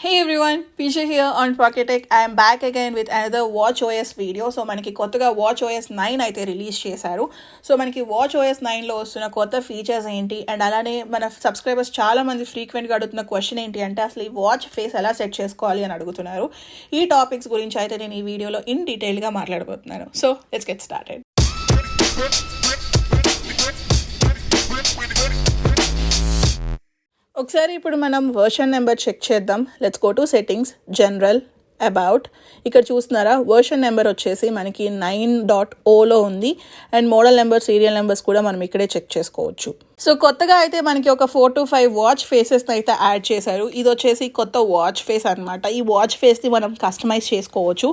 Hey everyone, Pisha here on Pocket Tech. I am back again with another WatchOS video. So మనకి కొత్తగా WatchOS 9 అయితే release చేశారు. So మనకి WatchOS 9లో వస్తున్న కొత్త ఫీచర్స్ ఏంటి అండ్ అలానే మన సబ్స్క్రైబర్స్ చాలా మంది ఫ్రీక్వెంట్గా అడుగుతున్న క్వశ్చన్ ఏంటి అంటే అసలు ఈ వాచ్ ఫేస్ ఎలా సెట్ చేసుకోవాలి అని అడుగుతున్నారు. ఈ టాపిక్స్ గురించి అయితే నేను ఈ వీడియోలో ఇన్ డీటెయిల్గా మాట్లాడబోతున్నాను. So let's get started. ఒకసారి ఇప్పుడు మనం వర్షన్ నెంబర్ చెక్ చేద్దాం. Let's go to settings, general, about. ఇక్కడ చూస్తున్నారా వర్షన్ నెంబర్ వచ్చేసి మనకి 9.0లో ఉంది and model number, serial numbers కూడా మనం ఇక్కడే చెక్ చేసుకోవచ్చు. సో కొత్తగా అయితే మనకి ఒక 4 to 5 వాచ్ ఫేసెస్ని అయితే యాడ్ చేశారు. ఇది వచ్చేసి కొత్త వాచ్ ఫేస్ అనమాట. ఈ వాచ్ ఫేస్ని మనం కస్టమైజ్ చేసుకోవచ్చు.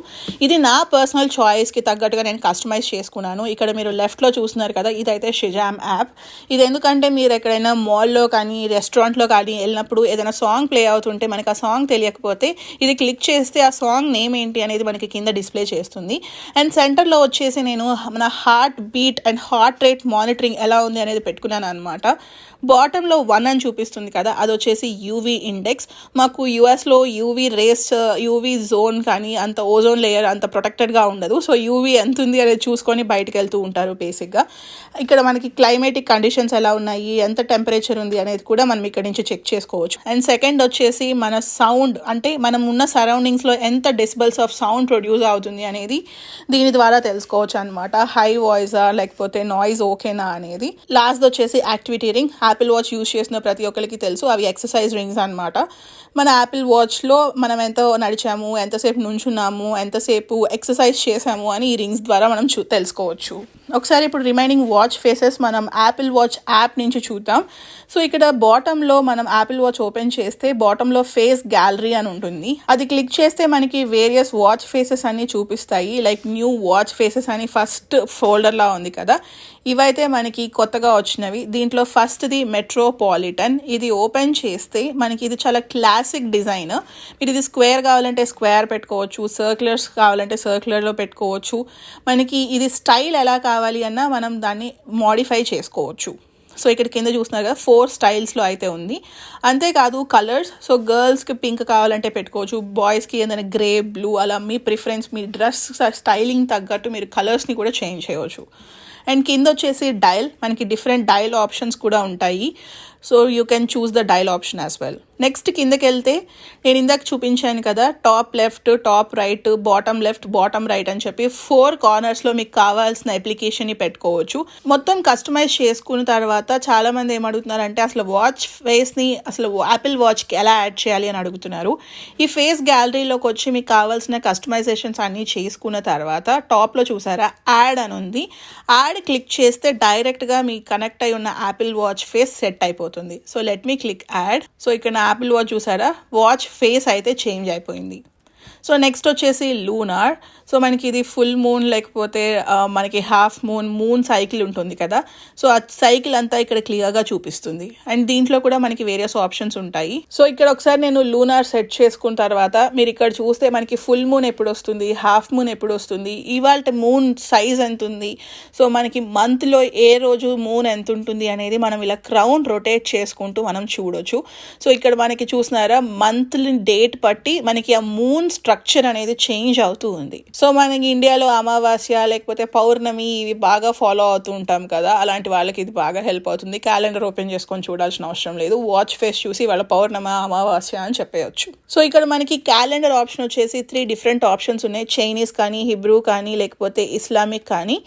ఇది నా పర్సనల్ చాయిస్కి తగ్గట్టుగా నేను కస్టమైజ్ చేసుకున్నాను. ఇక్కడ మీరు లెఫ్ట్లో చూస్తున్నారు కదా, ఇదైతే షిజామ్ యాప్. ఇది ఎందుకంటే మీరు ఎక్కడైనా మాల్లో కానీ రెస్టారెంట్లో కానీ వెళ్ళినప్పుడు ఏదైనా సాంగ్ ప్లే అవుతుంటే మనకి ఆ సాంగ్ తెలియకపోతే ఇది క్లిక్ చేస్తే ఆ సాంగ్ నేమ్ ఏంటి అనేది మనకి కింద డిస్ప్లే చేస్తుంది. అండ్ సెంటర్లో వచ్చేసి నేను మన heart beat and heart rate monitoring ఎలా ఉంది అనేది పెట్టుకున్నాను అనమాట. బాటంలో 1 అని చూపిస్తుంది కదా, అది వచ్చేసి యూవీ ఇండెక్స్. మాకు యూఎస్లో యూవీ రేస్, యూవీ జోన్ కానీ అంత ఓజోన్ లేయర్ అంత ప్రొటెక్టెడ్గా ఉండదు. సో యూవీ ఎంత ఉంది అనేది చూసుకొని బయటకు వెళ్తూ ఉంటారు బేసిక్గా. ఇక్కడ మనకి క్లైమేటిక్ కండిషన్స్ ఎలా ఉన్నాయి, ఎంత టెంపరేచర్ ఉంది అనేది కూడా మనం ఇక్కడ నుంచి చెక్ చేసుకోవచ్చు. అండ్ సెకండ్ వచ్చేసి మన సౌండ్, అంటే మనం ఉన్న సరౌండింగ్స్లో ఎంత డెసిబల్స్ ఆఫ్ సౌండ్ ప్రొడ్యూస్ అవుతుంది అనేది దీని ద్వారా తెలుసుకోవచ్చు అనమాట. హై వాయిసా లేకపోతే నాయిస్ ఓకేనా అనేది. లాస్ట్ వచ్చేసి activity ring. Apple watch use చేసిన ప్రతి ఒక్కరికి తెలుసు, అవి ఎక్సర్సైజ్ రింగ్స్ అనమాట. మన యాపిల్ వాచ్లో మనం ఎంత నడిచాము, ఎంతసేపు నుంచున్నాము, ఎంతసేపు ఎక్సర్సైజ్ చేసాము అని ఈ రింగ్స్ ద్వారా మనం తెలుసుకోవచ్చు. ఒకసారి ఇప్పుడు రిమైనింగ్ వాచ్ ఫేసెస్ మనం యాపిల్ వాచ్ యాప్ నుంచి చూద్దాం. సో ఇక్కడ బాటంలో మనం యాపిల్ వాచ్ ఓపెన్ చేస్తే బాటంలో ఫేస్ గ్యాలరీ అని ఉంటుంది. అది క్లిక్ చేస్తే మనకి వేరియస్ వాచ్ ఫేసెస్ అన్ని చూపిస్తాయి. లైక్ న్యూ వాచ్ ఫేసెస్ అని ఫస్ట్ ఫోల్డర్లా ఉంది కదా, ఇవైతే మనకి కొత్తగా వచ్చినవి. దీంట్లో ఫస్ట్ది మెట్రోపాలిటన్. ఇది ఓపెన్ చేస్తే మనకి ఇది చాలా క్లాసిక్ డిజైన్. మీరు ఇది స్క్వేర్ కావాలంటే స్క్వేర్ పెట్టుకోవచ్చు, సర్క్యులర్స్ కావాలంటే సర్క్యులర్లో పెట్టుకోవచ్చు. మనకి ఇది స్టైల్ ఎలా కావాలి అన్నా మనం దాన్ని మోడిఫై చేసుకోవచ్చు. సో ఇక్కడ కింద చూస్తున్నారు కదా 4 స్టైల్స్లో అయితే ఉంది. అంతేకాదు కలర్స్, సో గర్ల్స్కి పింక్ కావాలంటే పెట్టుకోవచ్చు, బాయ్స్కి ఏదైనా గ్రే, బ్లూ, అలా మీ ప్రిఫరెన్స్, మీ డ్రెస్ స్టైలింగ్ తగ్గట్టు మీరు కలర్స్ని కూడా చేంజ్ చేయవచ్చు. అండ్ కింద వచ్చేసి డయల్, మనకి డిఫరెంట్ డయల్ ఆప్షన్స్ కూడా ఉంటాయి. So you can choose the dial option as well. Next కిందకి వెళ్తే నేను ఇందాక చూపించాను కదా, top left, top right, bottom left, bottom right అని చెప్పి 4 కార్నర్స్లో మీకు కావాల్సిన అప్లికేషన్ని పెట్టుకోవచ్చు. మొత్తం కస్టమైజ్ చేసుకున్న తర్వాత చాలామంది ఏమడుగుతున్నారంటే అసలు వాచ్ ఫేస్ని అసలు యాపిల్ వాచ్కి ఎలా యాడ్ చేయాలి అని అడుగుతున్నారు. ఈ ఫేస్ గ్యాలరీలోకి వచ్చి మీకు కావాల్సిన కస్టమైజేషన్స్ అన్నీ చేసుకున్న తర్వాత టాప్లో చూసారా యాడ్ అని ఉంది. యాడ్ క్లిక్ చేస్తే డైరెక్ట్గా మీ కనెక్ట్ అయి ఉన్న యాపిల్ వాచ్ ఫేస్ సెట్ అయిపోతుంది. So let me click add. So ఇక్కడ యాపిల్ వాచ్ చూసారా, వాచ్ ఫేస్ అయితే చేంజ్ అయిపోయింది. సో నెక్స్ట్ వచ్చేసి లూనార్. సో మనకి ఇది ఫుల్ మూన్ లేకపోతే మనకి హాఫ్ మూన్, మూన్ సైకిల్ ఉంటుంది కదా, సో ఆ సైకిల్ అంతా ఇక్కడ క్లియర్గా చూపిస్తుంది. అండ్ దీంట్లో కూడా మనకి వేరియస్ ఆప్షన్స్ ఉంటాయి. సో ఇక్కడ ఒకసారి నేను లూనార్ సెట్ చేసుకున్న తర్వాత మీరు ఇక్కడ చూస్తే మనకి ఫుల్ మూన్ ఎప్పుడు వస్తుంది, హాఫ్ మూన్ ఎప్పుడు వస్తుంది, ఇవాళ మూన్ సైజ్ ఎంత ఉంది, సో మనకి మంత్లో ఏ రోజు మూన్ ఎంత ఉంటుంది అనేది మనం ఇలా క్రౌన్ రొటేట్ చేసుకుంటూ మనం చూడొచ్చు. సో ఇక్కడ మనకి చూసినారా మంత్లీ డేట్ బట్టి మనకి ఆ మూన్ స్ట్రక్చర్ అనేది చేంజ్ అవుతూ ఉంది. సో మనకి ఇండియాలో అమావాస్య లేకపోతే పౌర్ణమి ఇవి బాగా ఫాలో అవుతూ ఉంటాం కదా, అలాంటి వాళ్ళకి ఇది బాగా హెల్ప్ అవుతుంది. క్యాలెండర్ ఓపెన్ చేసుకొని చూడాల్సిన అవసరం లేదు, వాచ్ ఫేస్ చూసి వాళ్ళ పౌర్ణమ, అమావాస్య అని చెప్పేయచ్చు. సో ఇక్కడ మనకి క్యాలెండర్ ఆప్షన్ వచ్చేసి 3 డిఫరెంట్ ఆప్షన్స్ ఉన్నాయి. చైనీస్ కానీ, హిబ్రూ కానీ, లేకపోతే ఇస్లామిక్ కానీ.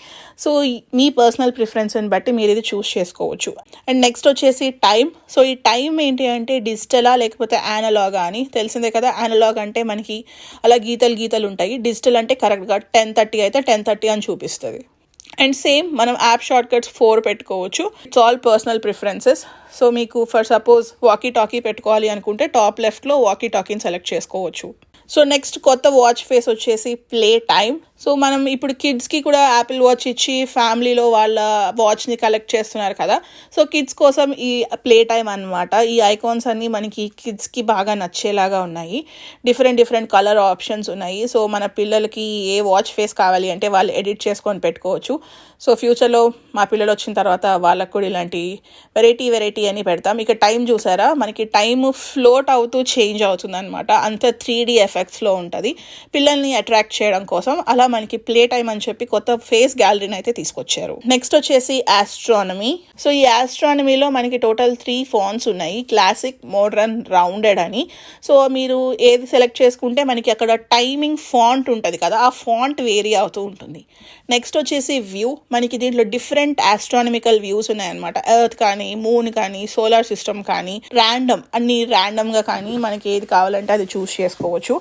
సో మీ పర్సనల్ ప్రిఫరెన్స్ని బట్టి మీరు ఇది చూస్ చేసుకోవచ్చు. అండ్ నెక్స్ట్ వచ్చేసి టైం. సో ఈ టైం ఏంటి అంటే డిజిటలా లేకపోతే యానలాగా అని తెలిసిందే కదా. యానలాగ్ అంటే మనకి అలా గీతలు ఉంటాయి, డిజిటల్ అంటే కరెక్ట్గా 10:30 అయితే 10:30 అని చూపిస్తుంది. అండ్ సేమ్ మనం యాప్ షార్ట్ కట్స్ 4 పెట్టుకోవచ్చు. It's all personal preferences. So మీకు ఫర్ సపోజ్ వాకీ టాకీ పెట్టుకోవాలి అనుకుంటే టాప్ లెఫ్ట్లో వాకీ టాకీని సెలెక్ట్ చేసుకోవచ్చు. సో నెక్స్ట్ కొత్త వాచ్ ఫేస్ వచ్చేసి ప్లే టైం. సో మనం ఇప్పుడు కిడ్స్కి కూడా యాపిల్ వాచ్ ఇచ్చి ఫ్యామిలీలో వాళ్ళ వాచ్ని కలెక్ట్ చేస్తున్నారు కదా. సో కిడ్స్ కోసం ఈ ప్లే టైమ్ అనమాట. ఈ ఐకాన్స్ అన్నీ మనకి కిడ్స్కి బాగా నచ్చేలాగా ఉన్నాయి. డిఫరెంట్ డిఫరెంట్ కలర్ ఆప్షన్స్ ఉన్నాయి. సో మన పిల్లలకి ఏ వాచ్ ఫేస్ కావాలి అంటే వాళ్ళు ఎడిట్ చేసుకొని పెట్టుకోవచ్చు. సో ఫ్యూచర్లో మా పిల్లలు వచ్చిన తర్వాత వాళ్ళకు కూడా ఇలాంటి వెరైటీ అని పెడతాం. ఇక టైం చూసారా, మనకి టైం ఫ్లోట్ అవుతూ చేంజ్ అవుతుంది అనమాట. అంత 3D ఎఫెక్ట్స్లో ఉంటుంది పిల్లల్ని అట్రాక్ట్ చేయడం కోసం. అలా మనకి ప్లే టైమ్ అని చెప్పి కొత్త ఫేస్ గ్యాలరీని అయితే తీసుకొచ్చారు. నెక్స్ట్ వచ్చేసి ఆస్ట్రానమీ. సో ఈ ఆస్ట్రానమీలో మనకి టోటల్ 3 ఫాంట్స్ ఉన్నాయి, క్లాసిక్, మోడ్రన్, రౌండెడ్ అని. సో మీరు ఏది సెలెక్ట్ చేసుకుంటే మనకి అక్కడ టైమింగ్ ఫాంట్ ఉంటుంది కదా, ఆ ఫాంట్ వేరీ అవుతూ ఉంటుంది. నెక్స్ట్ వచ్చేసి వ్యూ. మనకి దీంట్లో డిఫరెంట్ ఆస్ట్రానమికల్ వ్యూస్ ఉన్నాయన్నమాట. ఎర్త్ కానీ, మూన్ కానీ, సోలార్ సిస్టమ్ కానీ, అన్ని ర్యాండమ్గా కానీ మనకి ఏది కావాలంటే అది చూస్ చేసుకోవచ్చు.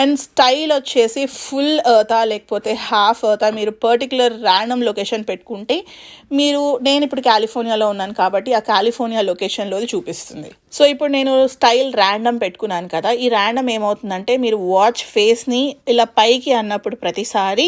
అండ్ స్టైల్ వచ్చేసి ఫుల్ ఎర్తా లేకపోతే హాఫ్ ఎర్తా, మీరు పర్టికులర్ ర్యాండమ్ లొకేషన్ పెట్టుకుంటే నేను ఇప్పుడు కాలిఫోర్నియాలో ఉన్నాను కాబట్టి ఆ కాలిఫోర్నియా లొకేషన్లోది చూపిస్తుంది. సో ఇప్పుడు నేను స్టైల్ ర్యాండమ్ పెట్టుకున్నాను కదా, ఈ ర్యాండమ్ ఏమవుతుందంటే మీరు వాచ్ ఫేస్ని ఇలా పైకి అన్నప్పుడు ప్రతిసారి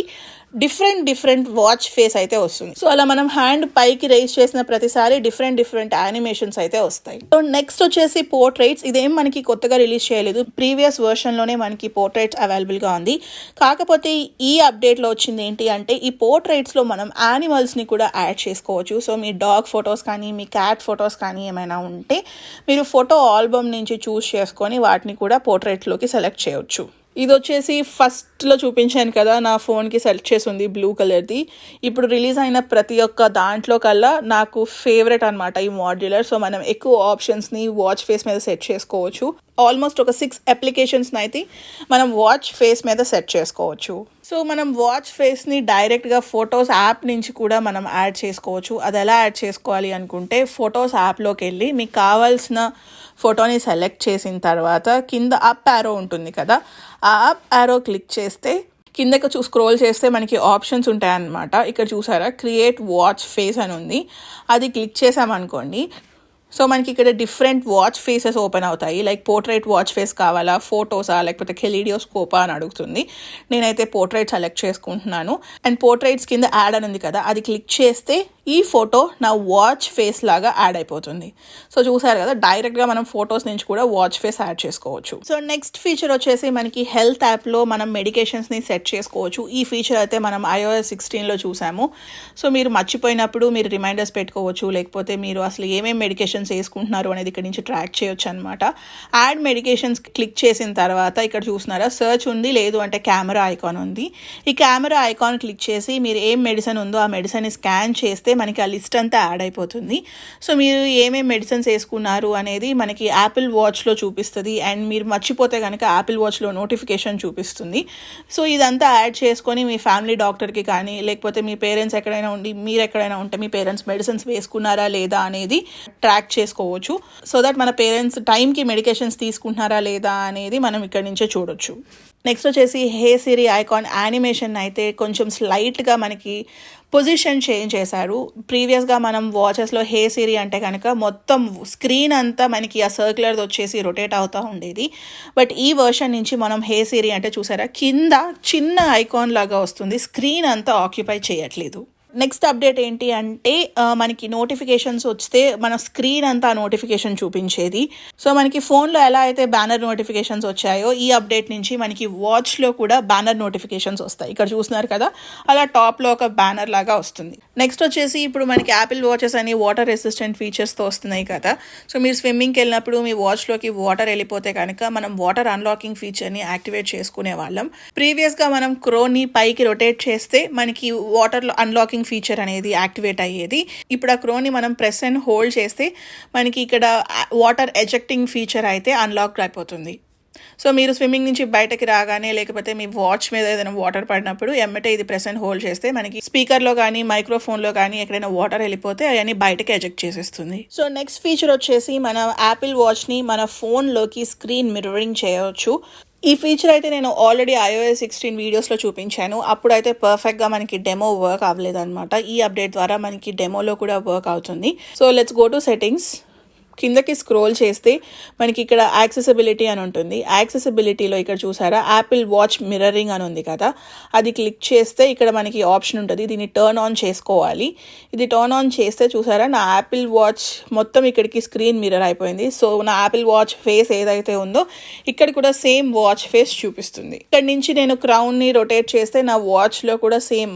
డిఫరెంట్ వాచ్ ఫేస్ అయితే వస్తుంది. సో అలా మనం హ్యాండ్ పైకి రైజ్ చేసిన ప్రతిసారి డిఫరెంట్ యానిమేషన్స్ అయితే వస్తాయి. సో నెక్స్ట్ వచ్చేసి పోర్ట్రైట్స్. ఇదేం మనకి కొత్తగా రిలీజ్ చేయలేదు, ప్రీవియస్ వర్షన్లోనే మనకి పోర్ట్రైట్స్ అవైలబుల్గా ఉంది. కాకపోతే ఈ అప్డేట్లో వచ్చింది ఏంటి అంటే ఈ పోర్ట్రైట్స్లో మనం యానిమల్స్ని కూడా యాడ్ చేసుకోవచ్చు. సో మీ డాగ్ ఫొటోస్ కానీ, మీ క్యాట్ ఫొటోస్ కానీ ఏమైనా ఉంటే మీరు ఫోటో ఆల్బమ్ నుంచి చూస్ చేసుకొని వాటిని కూడా పోర్ట్రైట్లోకి సెలెక్ట్ చేయవచ్చు. ఇది వచ్చేసి ఫస్ట్లో చూపించాను కదా, నా ఫోన్కి సెలెక్ట్ చేసి ఉంది బ్లూ కలర్ది. ఇప్పుడు రిలీజ్ అయిన ప్రతి ఒక్క దాంట్లో కల్లా నాకు ఫేవరెట్ అనమాట ఈ మాడ్యులర్. సో మనం ఎక్కువ ఆప్షన్స్ని వాచ్ ఫేస్ మీద సెట్ చేసుకోవచ్చు. ఆల్మోస్ట్ ఒక 6 అప్లికేషన్స్ని అయితే మనం వాచ్ ఫేస్ మీద సెట్ చేసుకోవచ్చు. సో మనం వాచ్ ఫేస్ని డైరెక్ట్గా ఫొటోస్ యాప్ నుంచి కూడా మనం యాడ్ చేసుకోవచ్చు. అది ఎలా యాడ్ చేసుకోవాలి అనుకుంటే ఫొటోస్ యాప్లోకి వెళ్ళి మీకు కావాల్సిన ఫోటోని సెలెక్ట్ చేసిన తర్వాత కింద అప్ యారో ఉంటుంది కదా, ఆ అప్ యారో క్లిక్ చేస్తే కిందకి స్క్రోల్ చేస్తే మనకి ఆప్షన్స్ ఉంటాయన్నమాట. ఇక్కడ చూసారా, క్రియేట్ వాచ్ ఫేస్ అని ఉంది. అది క్లిక్ చేసామనుకోండి, సో మనకి ఇక్కడ డిఫరెంట్ వాచ్ ఫేసెస్ ఓపెన్ అవుతాయి. లైక్ పోర్ట్రైట్ వాచ్ ఫేస్ కావాలా, ఫోటోసా, లేకపోతే కెలిడియోస్కోపా అని అడుగుతుంది. నేనైతే పోర్ట్రైట్ సెలెక్ట్ చేసుకుంటున్నాను. అండ్ పోర్ట్రైట్స్ కింద యాడ్ అని ఉంది కదా, అది క్లిక్ చేస్తే ఈ ఫోటో నా వాచ్ ఫేస్ లాగా యాడ్ అయిపోతుంది. సో చూసారు కదా, డైరెక్ట్గా మనం ఫొటోస్ నుంచి కూడా వాచ్ ఫేస్ యాడ్ చేసుకోవచ్చు. సో నెక్స్ట్ ఫీచర్ వచ్చేసి మనకి హెల్త్ యాప్లో మనం మెడికేషన్స్ని సెట్ చేసుకోవచ్చు. ఈ ఫీచర్ అయితే మనం iOS 16లో చూసాము. సో మీరు మర్చిపోయినప్పుడు మీరు రిమైండర్స్ పెట్టుకోవచ్చు, లేకపోతే మీరు అసలు ఏమేమి మెడికేషన్స్ వేసుకుంటున్నారు అనేది ఇక్కడ నుంచి ట్రాక్ చేయొచ్చు అనమాట. యాడ్ మెడికేషన్స్ క్లిక్ చేసిన తర్వాత ఇక్కడ చూస్తున్నారా, సర్చ్ ఉంది, లేదు అంటే కెమెరా ఐకాన్ ఉంది. ఈ కెమెరా ఐకాన్ క్లిక్ చేసి మీరు ఏం మెడిసిన్ ఉందో ఆ మెడిసిన్ని స్కాన్ చేస్తే మనకి ఆ లిస్ట్ అంతా యాడ్ అయిపోతుంది. సో మీరు ఏమేమి మెడిసిన్స్ వేసుకున్నారు అనేది మనకి యాపిల్ వాచ్లో చూపిస్తుంది. అండ్ మీరు మర్చిపోతే కనుక యాపిల్ వాచ్లో నోటిఫికేషన్ చూపిస్తుంది. సో ఇదంతా యాడ్ చేసుకొని మీ ఫ్యామిలీ డాక్టర్కి కానీ, లేకపోతే మీ పేరెంట్స్ ఎక్కడైనా ఉండి మీరు ఎక్కడైనా ఉంటే మీ పేరెంట్స్ మెడిసిన్స్ వేసుకున్నారా లేదా అనేది ట్రాక్ చేసుకోవచ్చు. సో దట్ మన పేరెంట్స్ టైంకి మెడికేషన్స్ తీసుకుంటున్నారా లేదా అనేది మనం ఇక్కడి నుంచే చూడొచ్చు. నెక్స్ట్ వచ్చేసి హే సిరి ఐకాన్ యానిమేషన్ అయితే కొంచెం స్లైట్గా మనకి పొజిషన్ చేంజ్ చేశారు. ప్రీవియస్గా మనం వాచెస్లో హే సిరి అంటే కనుక మొత్తం స్క్రీన్ అంతా మనకి ఆ సర్క్యులర్ వచ్చేసి రొటేట్ అవుతూ ఉండేది. బట్ ఈ వర్షన్ నుంచి మనం హే సిరి అంటే చూసారా, కింద చిన్న ఐకాన్ లాగా వస్తుంది, స్క్రీన్ అంతా ఆక్యుపై చేయట్లేదు. నెక్స్ట్ అప్డేట్ ఏంటి అంటే మనకి నోటిఫికేషన్స్ వస్తే మన స్క్రీన్ అంతా నోటిఫికేషన్ చూపించేది. సో మనకి ఫోన్లో ఎలా అయితే బ్యానర్ నోటిఫికేషన్స్ వచ్చాయో ఈ అప్డేట్ నుంచి మనకి వాచ్లో కూడా బ్యానర్ నోటిఫికేషన్స్ వస్తాయి. ఇక్కడ చూస్తున్నారు కదా, అలా టాప్లో ఒక బ్యానర్ లాగా వస్తుంది. నెక్స్ట్ వచ్చేసి ఇప్పుడు మనకి యాపిల్ వాచెస్ అని వాటర్ రెసిస్టెంట్ ఫీచర్స్తో వస్తున్నాయి కదా. సో మీరు స్విమ్మింగ్కి వెళ్ళినప్పుడు మీ వాచ్లోకి వాటర్ వెళ్ళిపోతే కనుక మనం వాటర్ అన్లాకింగ్ ఫీచర్ని యాక్టివేట్ చేసుకునే వాళ్ళం. ప్రీవియస్గా మనం క్రోని పైకి రొటేట్ చేస్తే మనకి వాటర్లో అన్లాకింగ్ ఫీచర్ అనేది యాక్టివేట్ అయ్యేది. ఇప్పుడు ఆ క్రోని మనం ప్రెస్ అండ్ హోల్డ్ చేస్తే మనకి ఇక్కడ వాటర్ ఎజెక్టింగ్ ఫీచర్ అయితే అన్లాక్ అయిపోతుంది. సో మీరు స్విమ్మింగ్ నుంచి బయటకి రాగానే, లేకపోతే మీ వాచ్ మీద ఏదైనా వాటర్ పడినప్పుడు ఎమ్మటే ఇది ప్రెస్ అండ్ హోల్డ్ చేస్తే మనకి స్పీకర్లో కానీ మైక్రోఫోన్లో కానీ ఎక్కడైనా వాటర్ వెళ్ళిపోతే అవన్నీ బయటకి ఎజెక్ట్ చేసేస్తుంది. సో నెక్స్ట్ ఫీచర్ వచ్చేసి మన యాపిల్ వాచ్ని మన ఫోన్లోకి స్క్రీన్ మిర్రరింగ్ చేయవచ్చు. ఈ ఫీచర్ అయితే నేను ఆల్రెడీ iOS 16 వీడియోస్లో చూపించాను. అప్పుడైతే పర్ఫెక్ట్గా మనకి డెమో వర్క్ అవ్వలేదన్నమాట. ఈ అప్డేట్ ద్వారా మనకి డెమోలో కూడా వర్క్ అవుతుంది. So let's go to settings. కిందకి స్క్రోల్ చేస్తే మనకి ఇక్కడ యాక్సెసిబిలిటీ అని ఉంటుంది. యాక్సెసిబిలిటీలో ఇక్కడ చూసారా యాపిల్ వాచ్ మిర్రరింగ్ అని ఉంది కదా, అది క్లిక్ చేస్తే ఇక్కడ మనకి ఆప్షన్ ఉంటుంది, దీన్ని టర్న్ ఆన్ చేసుకోవాలి. ఇది టర్న్ ఆన్ చేస్తే చూసారా నా యాపిల్ వాచ్ మొత్తం ఇక్కడికి స్క్రీన్ మిర్రర్ అయిపోయింది. సో నా యాపిల్ వాచ్ ఫేస్ ఏదైతే ఉందో ఇక్కడ కూడా సేమ్ వాచ్ ఫేస్ చూపిస్తుంది. ఇక్కడ నుంచి నేను క్రౌన్ని రొటేట్ చేస్తే నా వాచ్లో కూడా సేమ్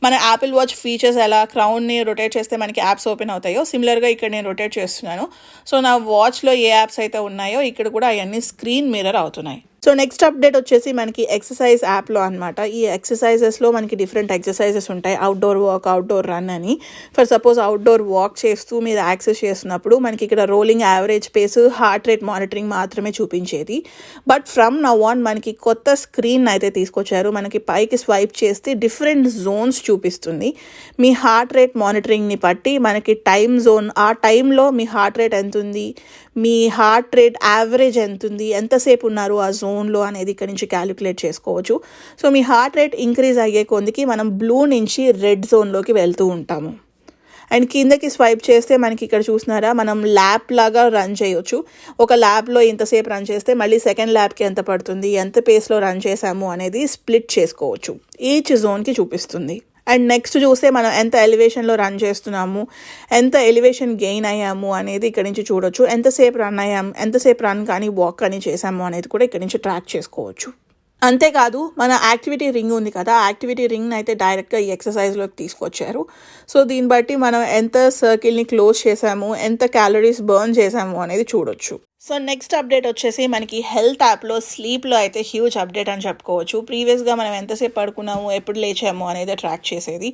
మన యాపిల్ వాచ్ ఫీచర్స్ ఎలా క్రౌన్ని రొటేట్ చేస్తే మనకి యాప్స్ ఓపెన్ అవుతాయో సిమిలర్గా ఇక్కడ నేను రొటేట్ చేస్తున్నాను. సో నా వాచ్లో ఏ యాప్స్ అయితే ఉన్నాయో ఇక్కడ కూడా అవన్నీ స్క్రీన్ మిర్రర్ అవుతున్నాయి. సో నెక్స్ట్ అప్డేట్ వచ్చేసి మనకి ఎక్సర్సైజ్ యాప్లో అనమాట. ఈ ఎక్సర్సైజెస్లో మనకి డిఫరెంట్ ఎక్సర్సైజెస్ ఉంటాయి, అవుట్డోర్ వాక్, అవుట్డోర్ రన్ అని. ఫర్ సపోజ్ అవుట్డోర్ వాక్ చేస్తూ మీరు యాక్సెస్ చేస్తున్నప్పుడు మనకి ఇక్కడ rolling average pace, heart rate monitoring మాత్రమే చూపించేది. బట్ ఫ్రమ్ నౌ ఆన్ మనకి కొత్త స్క్రీన్ అయితే తీసుకొచ్చారు. మనకి పైకి స్వైప్ చేస్తే డిఫరెంట్ జోన్స్ చూపిస్తుంది. మీ హార్ట్ రేట్ మానిటరింగ్ని బట్టి మనకి టైం జోన్, ఆ టైంలో మీ హార్ట్ రేట్ ఎంత ఉంది, మీ హార్ట్ రేట్ యావరేజ్ ఎంత ఉంది, ఎంతసేపు ఉన్నారు ఆ జోన్లో అనేది ఇక్కడ నుంచి క్యాలిక్యులేట్ చేసుకోవచ్చు. సో మీ హార్ట్ రేట్ ఇంక్రీజ్ అయ్యే కొద్దికి మనం బ్లూ నుంచి రెడ్ జోన్లోకి వెళ్తూ ఉంటాము. అండ్ కిందకి స్వైప్ చేస్తే మనకి ఇక్కడ చూసినారా మనం ల్యాబ్ లాగా రన్ చేయొచ్చు. ఒక ల్యాబ్లో ఇంతసేపు రన్ చేస్తే మళ్ళీ సెకండ్ ల్యాబ్కి ఎంత పడుతుంది, ఎంత పేస్లో రన్ చేసాము అనేది స్ప్లిట్ చేసుకోవచ్చు. ఈచ్ జోన్కి చూపిస్తుంది. అండ్ నెక్స్ట్ చూస్తే మనం ఎంత ఎలివేషన్లో రన్ చేస్తున్నాము, ఎంత ఎలివేషన్ గెయిన్ అయ్యాము అనేది ఇక్కడ నుంచి చూడొచ్చు. ఎంతసేపు రన్ అయ్యాము, ఎంతసేపు రన్ కానీ వాక్ కానీ చేసాము అనేది కూడా ఇక్కడ నుంచి ట్రాక్ చేసుకోవచ్చు. అంతేకాదు మన యాక్టివిటీ రింగ్ ఉంది కదా, యాక్టివిటీ రింగ్ని అయితే డైరెక్ట్గా ఈ ఎక్సర్సైజ్లోకి తీసుకొచ్చారు. సో దీన్ని బట్టి మనం ఎంత సర్కిల్ని క్లోజ్ చేసాము, ఎంత క్యాలరీస్ బర్న్ చేసాము అనేది చూడొచ్చు. సో నెక్స్ట్ అప్డేట్ వచ్చేసి మనకి హెల్త్ యాప్లో స్లీప్లో అయితే హ్యూజ్ అప్డేట్ అని చెప్పుకోవచ్చు. ప్రీవియస్గా మనం ఎంతసేపు పడుకున్నాము, ఎప్పుడు లేచాము అనేది ట్రాక్ చేసేది.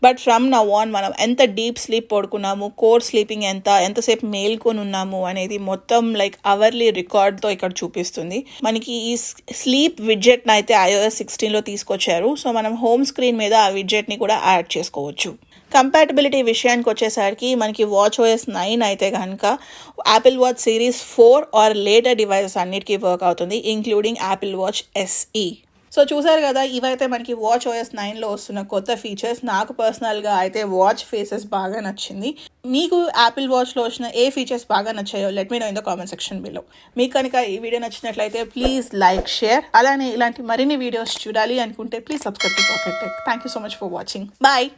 బట్ ఫ్రమ్ నౌ ఆన్ మనం ఎంత డీప్ స్లీప్ పడుకున్నాము, కోర్ స్లీపింగ్ ఎంతసేపు మేల్కొని ఉన్నాము అనేది మొత్తం లైక్ అవర్లీ రికార్డ్తో ఇక్కడ చూపిస్తుంది. మనకి ఈ స్లీప్ విడ్జెట్ని అయితే iOS 16లో తీసుకొచ్చారు. సో మనం హోమ్ స్క్రీన్ మీద ఆ విడ్జెట్ని కూడా యాడ్ చేసుకోవచ్చు. కంపాటబిలిటీ విషయానికి వచ్చేసరికి మనకి WatchOS 9 అయితే కనుక Apple watch series 4 or later devices అన్నిటికీ వర్క్ అవుతుంది, including Apple watch SE. So చూసారు కదా, ఇవైతే మనకి WatchOS 9లో వస్తున్న కొత్త ఫీచర్స్. నాకు పర్సనల్గా అయితే వాచ్ ఫేసెస్ బాగా నచ్చింది. మీకు యాపిల్ వాచ్లో వచ్చిన ఏ ఫీచర్స్ బాగా నచ్చాయో let me know in the comment section below. మీకు కనుక ఈ వీడియో నచ్చినట్లయితే ప్లీజ్ లైక్, షేర్. అలానే ఇలాంటి మరిన్ని వీడియోస్ చూడాలి అనుకుంటే please subscribe to perfect tech. Thank you so much for watching. Bye.